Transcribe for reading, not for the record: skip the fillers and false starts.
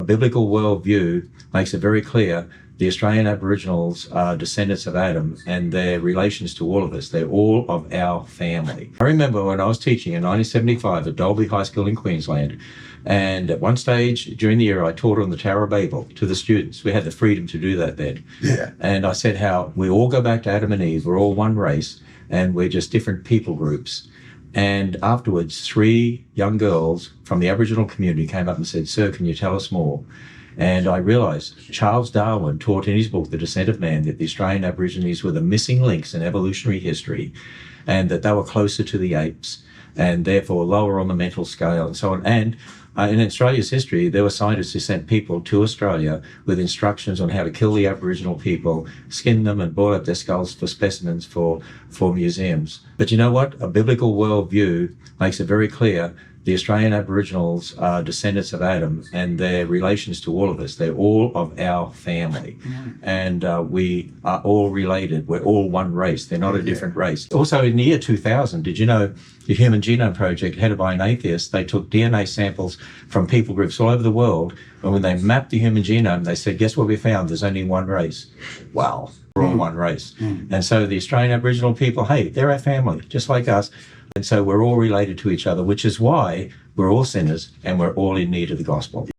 biblical worldview makes it very clear the Australian Aboriginals are descendants of Adam, and their relations to all of us, they're all of our family. I remember when I was teaching in 1975 at Dalby High School in Queensland, and at one stage during the year I taught on the Tower of Babel to the students. We had the freedom to do that then. Yeah. And I said how we all go back to Adam and Eve, we're all one race, and we're just different people groups. And afterwards, 3 young girls from the Aboriginal community came up and said, "Sir, can you tell us more?" And I realised Charles Darwin taught in his book, The Descent of Man, that the Australian Aborigines were the missing links in evolutionary history, and that they were closer to the apes and therefore lower on the mental scale and so on. And in Australia's history, there were scientists who sent people to Australia with instructions on how to kill the Aboriginal people, skin them and boil up their skulls for specimens for museums. But you know what? A biblical worldview makes it very clear the Australian Aboriginals are descendants of Adam, and their relations to all of us, they're all of our family. And we are all related. We're all one race. They're not a different race. Also, in the year 2000, did you know the Human Genome Project, headed by an atheist, they took DNA samples from people groups all over the world, and when they mapped the human genome, they said, guess what we found? There's only one race. Wow. We're all one race. And so the Australian Aboriginal people, hey, they're our family, just like us. And so we're all related to each other, which is why we're all sinners and we're all in need of the gospel.